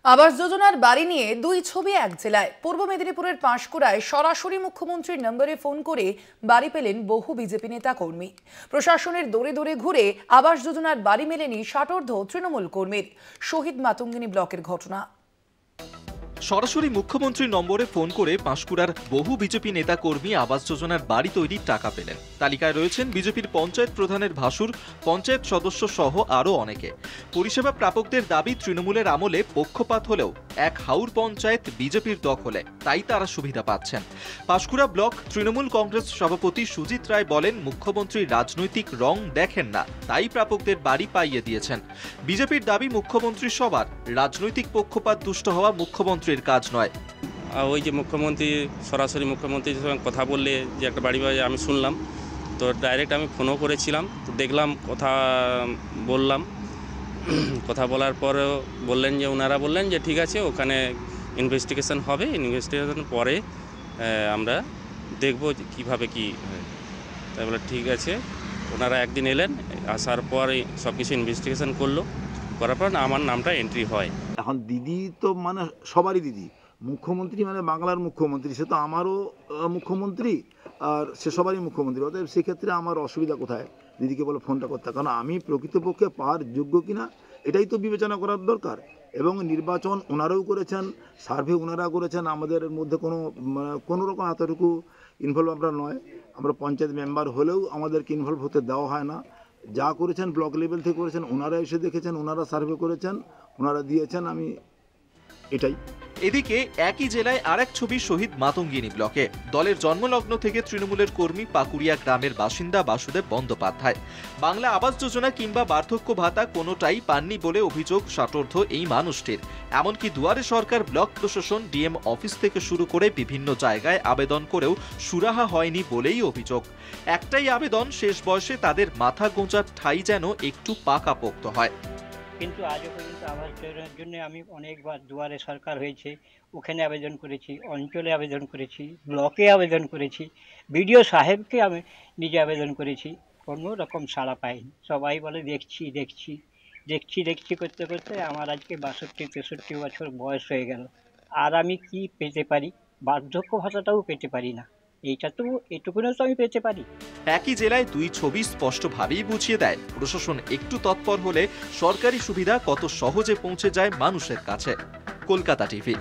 আবাস যোজনার বাড়ি নিয়ে দুই ছবি এক জেলায়। পূর্ব মেদিনীপুরের পাঁশকুড়ায় সরাসরি মুখ্যমন্ত্রীর নম্বরে ফোন করে বাড়ি পেলেন বহু বিজেপি নেতা কর্মী। প্রশাসনের দৌড়ে দৌড়ে ঘুরে আবাস যোজনার বাড়ি মেলেনি ষাটোর্ধ্ব তৃণমূল কর্মীর। শহীদ মাতঙ্গিনী ব্লকের ঘটনা। সরাসরি মুখ্যমন্ত্রীর নম্বরে ফোন করে পাঁশকুড়ার বহু বিজেপি নেতা কর্মী আবাস যোজনার বাড়ি তৈরির টাকা পেলেন। তালিকায় রয়েছেন বিজেপির পঞ্চায়েত প্রধানের ভাসুর, পঞ্চায়েত সদস্য সহ আরও অনেকে। পরিষেবা প্রাপকদের দাবি তৃণমূলের আমলে পক্ষপাত হলেও এক হাউর পঞ্চায়েত বিজেপির দখলে, তাই তারা সুবিধা পাচ্ছেন। পাঁশকুড়া ব্লক তৃণমূল কংগ্রেস সভাপতি সুজিত রায় বলেন, মুখ্যমন্ত্রী রাজনৈতিক রং দেখেন না, তাই প্রাপকদের বাড়ি পাইয়ে দিয়েছেন। বিজেপির দাবি মুখ্যমন্ত্রী সবার, রাজনৈতিক পক্ষপাত দুষ্ট হওয়া মুখ্যমন্ত্রীর কাজ নয়। ওই যে মুখ্যমন্ত্রী সরাসরি মুখ্যমন্ত্রীর সঙ্গে কথা বললে যে একটা বাড়ি আমি শুনলাম, তো ডাইরেক্ট আমি ফোনও করেছিলাম, তো দেখলাম, কথা বললাম। কথা বলার পরেও বললেন যে ওনারা বললেন যে ঠিক আছে, ওখানে ইনভেস্টিগেশন হবে, ইনভেস্টিগেশন পরে আমরা দেখব কীভাবে কী হয়। তাই বলে ঠিক আছে। ওনারা একদিন এলেন, আসার পর সব কিছু ইনভেস্টিগেশন করলো, করার পর আমার নামটা এন্ট্রি হয়। এখন দিদি তো মানে সবারই দিদি, মুখ্যমন্ত্রী মানে বাংলার মুখ্যমন্ত্রী, সে তো আমারও মুখ্যমন্ত্রী আর সে সবারই মুখ্যমন্ত্রী। অতএব সেক্ষেত্রে আমার অসুবিধা কোথায় দিদিকে বলে ফোনটা করতে? কারণ আমি প্রকৃতপক্ষে পাওয়ার যোগ্য কিনা এটাই তো বিবেচনা করার দরকার। এবং নির্বাচন ওনারাও করেছেন, সার্ভে ওনারা করেছেন, আমাদের মধ্যে কোনো রকম এতটুকু ইনভলভ আমরা নয়। আমরা পঞ্চায়েত মেম্বার হলেও আমাদেরকে ইনভলভ হতে দেওয়া হয় না। যা করেছেন ব্লক লেভেল থেকে করেছেন, ওনারা এসে দেখেছেন, ওনারা সার্ভে করেছেন, ওনারা দিয়েছেন, আমি এটাই। এদিকে একই জেলায় আরেক ছবি শহীদ মাতঙ্গিনী ব্লকে। দলের জন্মলগ্ন থেকে তৃণমূলের কর্মী পাকুড়িয়া গ্রামের বাসিন্দা বাসুদেব বন্দ্যোপাধ্যায়। বাংলা আবাস যোজনা কিংবা বার্ধক্য ভাতা কোনোটাই পাননি বলে অভিযোগ ষাটোর্ধ্ব এই মানুষটির। এমনকি দুয়ারে সরকার, ব্লক প্রশাসন, ডিএম অফিস থেকে শুরু করে বিভিন্ন জায়গায় আবেদন করেও সুরাহা হয়নি বলেই অভিযোগ। একটাই আবেদন, শেষ বয়সে তাদের মাথা গোঁজার ঠাঁই যেন একটু পাকাপোক্ত হয়। কিন্তু আজও পর্যন্ত আবাস যোজনার জন্য আমি অনেকবার দুয়ারে সরকার হয়েছে, ওখানে আবেদন করেছি, অঞ্চলে আবেদন করেছি, ব্লকে আবেদন করেছি, বিডিও সাহেবকে আমি নিজে আবেদন করেছি, কোনো রকম সাড়া পাইনি। সবাই বলে দেখছি দেখছি দেখছি দেখছি করতে করতে আমার আজকে 62-63 বছর বয়স হয়ে গেল। আর আমি কি পেতে পারি? বার্ধক্য ভাতাটাও পেতে পারি না। এইটা তো এটুকুনও তো আমি পেতে পারি। একই জেলায় দুই ছবি স্পষ্টভাবেই বুঝিয়ে দেয়, প্রশাসন একটু তৎপর হলে সরকারি সুবিধা কত সহজে পৌঁছে যায় মানুষের কাছে। কলকাতা টিভি।